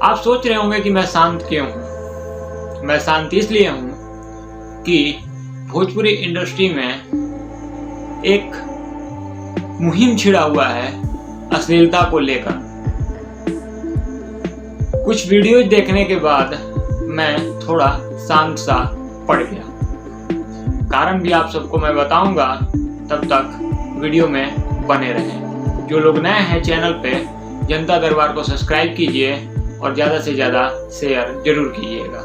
आप सोच रहे होंगे कि मैं शांत क्यों हूँ। मैं शांत इसलिए हूँ कि भोजपुरी इंडस्ट्री में एक मुहिम छिड़ा हुआ है अश्लीलता को लेकर। कुछ वीडियोज देखने के बाद मैं थोड़ा शांत सा पड़ गया। कारण भी आप सबको मैं बताऊंगा, तब तक वीडियो में बने रहें। जो लोग नए हैं चैनल पे, जनता दरबार को सब्सक्राइब कीजिए और ज़्यादा से ज़्यादा शेयर जरूर कीजिएगा।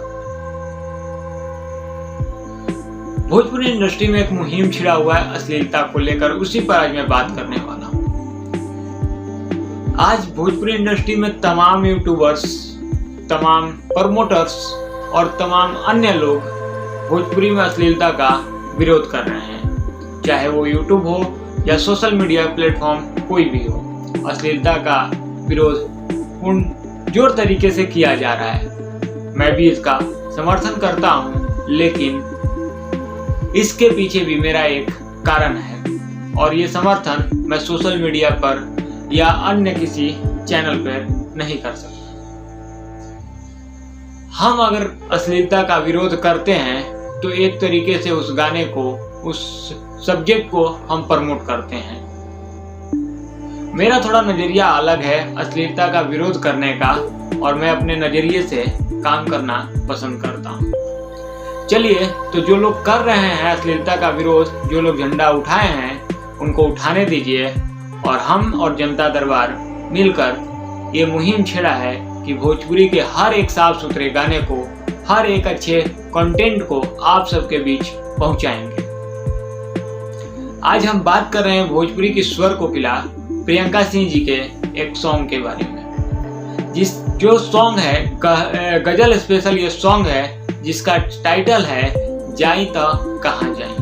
भोजपुरी इंडस्ट्री में एक मुहिम छिड़ा हुआ है अश्लीलता को लेकर, उसी पर आज मैं बात करने वाला हूँ। आज भोजपुरी इंडस्ट्री में तमाम यूट्यूबर्स, तमाम प्रमोटर्स और तमाम अन्य लोग भोजपुरी में अश्लीलता का विरोध कर रहे हैं। चाहे वो यूट्यूब हो या सोशल मीडिया प्लेटफॉर्म कोई भी हो, अश्लीलता का विरोध उन जोर तरीके से किया जा रहा है। मैं भी इसका समर्थन करता हूँ, लेकिन इसके पीछे भी मेरा एक कारण है और ये समर्थन मैं सोशल मीडिया पर या अन्य किसी चैनल पर नहीं कर सकता। हम अगर अश्लीलता का विरोध करते हैं तो एक तरीके से उस गाने को, उस सब्जेक्ट को हम प्रमोट करते हैं। मेरा थोड़ा नजरिया अलग है अश्लीलता का विरोध करने का, और मैं अपने नजरिए से काम करना पसंद करता हूँ। चलिए, तो जो लोग कर रहे हैं अश्लीलता का विरोध, जो लोग झंडा उठाए हैं, उनको उठाने दीजिए और हम और जनता दरबार मिलकर ये मुहिम छेड़ा है कि भोजपुरी के हर एक साफ सुथरे गाने को, हर एक अच्छे कंटेंट को आप सबके बीच पहुंचाएंगे। आज हम बात कर रहे हैं भोजपुरी की स्वर कोकिला प्रियंका सिंह जी के एक सॉन्ग के बारे में। जो सॉन्ग है गजल स्पेशल, ये सॉन्ग है जिसका टाइटल है जाई तो कहाँ जाई।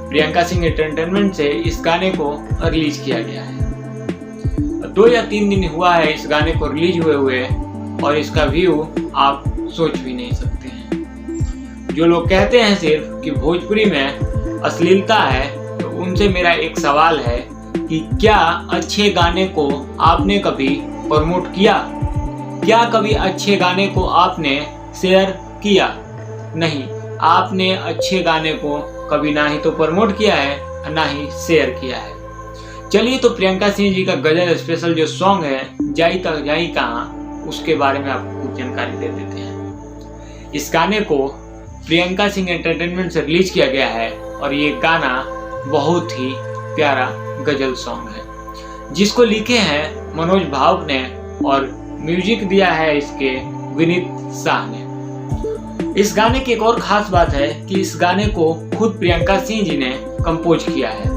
प्रियंका सिंह एंटरटेनमेंट से इस गाने को रिलीज किया गया है। 2 या 3 दिन हुआ है इस गाने को रिलीज हुए और इसका व्यू आप सोच भी नहीं सकते हैं। जो लोग कहते हैं सिर्फ कि भोजपुरी में अश्लीलता है, तो उनसे मेरा एक सवाल है कि क्या अच्छे गाने को आपने कभी प्रमोट किया? क्या कभी अच्छे गाने को आपने शेयर किया? नहीं, आपने अच्छे गाने को कभी ना ही तो प्रमोट किया है, ना ही शेयर किया है। चलिए, तो प्रियंका सिंह जी का गजल स्पेशल जो सॉन्ग है जाई तक जाई कहाँ, उसके बारे में आपको कुछ जानकारी दे देते हैं। इस गाने को प्रियंका सिंह एंटरटेनमेंट से रिलीज किया गया है और ये गाना बहुत ही प्यारा गजल सॉन्ग है, जिसको लिखे हैं मनोज भावुक ने और म्यूजिक दिया है इसके विनीत शाह ने। इस गाने की एक और खास बात है कि इस गाने को खुद प्रियंका सिंह जी ने कंपोज किया है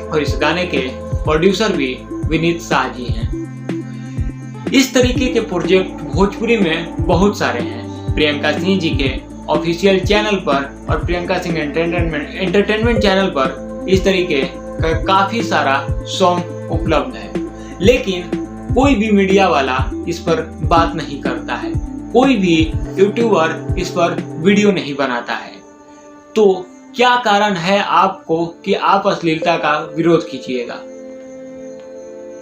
और इस गाने के प्रोड्यूसर भी विनीत शाह जी हैं। इस तरीके के प्रोजेक्ट भोजपुरी में बहुत सारे हैं। प्रियंका सिंह जी के ऑफिशियल चैनल पर और प्रियंका सिंह एंटरटेनमेंट चैनल पर इस तरीके का काफी सारा सॉन्ग उपलब्ध है, लेकिन कोई भी मीडिया वाला इस पर बात नहीं करता है, कोई भी यूट्यूबर इस पर वीडियो नहीं बनाता है। तो क्या कारण है आपको कि आप अश्लीलता का विरोध कीजिएगा?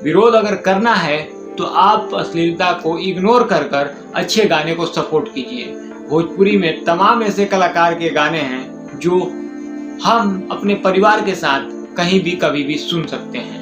विरोध अगर करना है तो आप अश्लीलता को इग्नोर कर अच्छे गाने को सपोर्ट कीजिए। भोजपुरी में तमाम ऐसे कलाकार के गाने हैं जो हम अपने परिवार के साथ कहीं भी कभी भी सुन सकते हैं।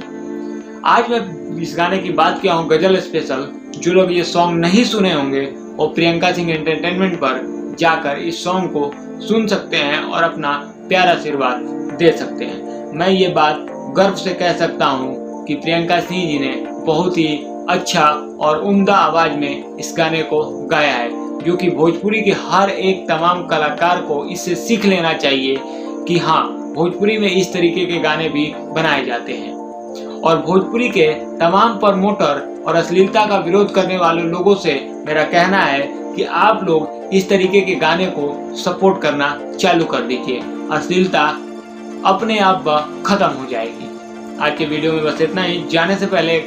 आज मैं इस गाने की बात किया हूँ गजल स्पेशल। जो लोग ये सॉन्ग नहीं सुने होंगे वो प्रियंका सिंह एंटरटेनमेंट पर जाकर इस सॉन्ग को सुन सकते हैं और अपना प्यारा आशीर्वाद दे सकते हैं। मैं ये बात गर्व से कह सकता हूँ कि प्रियंका सिंह जी ने बहुत ही अच्छा और उम्दा आवाज में इस गाने को गाया है, जो कि भोजपुरी के हर एक तमाम कलाकार को इससे सीख लेना चाहिए कि हाँ, भोजपुरी में इस तरीके के गाने भी बनाए जाते हैं। और भोजपुरी के तमाम प्रमोटर और अश्लीलता का विरोध करने वाले लोगों से मेरा कहना है कि आप लोग इस तरीके के गाने को सपोर्ट करना चालू कर दीजिए। अश्लीलता अपने आप खत्म हो जाएगी। आज के वीडियो में बस इतना ही। जाने से पहले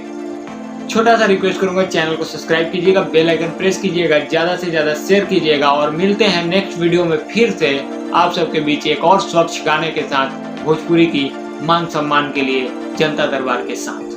छोटा सा रिक्वेस्ट करूंगा, चैनल को सब्सक्राइब कीजिएगा, बेल आइकन प्रेस कीजिएगा, ज़्यादा से ज़्यादा शेयर कीजिएगा और मिलते हैं नेक्स्ट वीडियो में फिर से आप सबके बीच एक और स्वच्छ गाने के साथ, भोजपुरी की मान सम्मान के लिए जनता दरबार के साथ।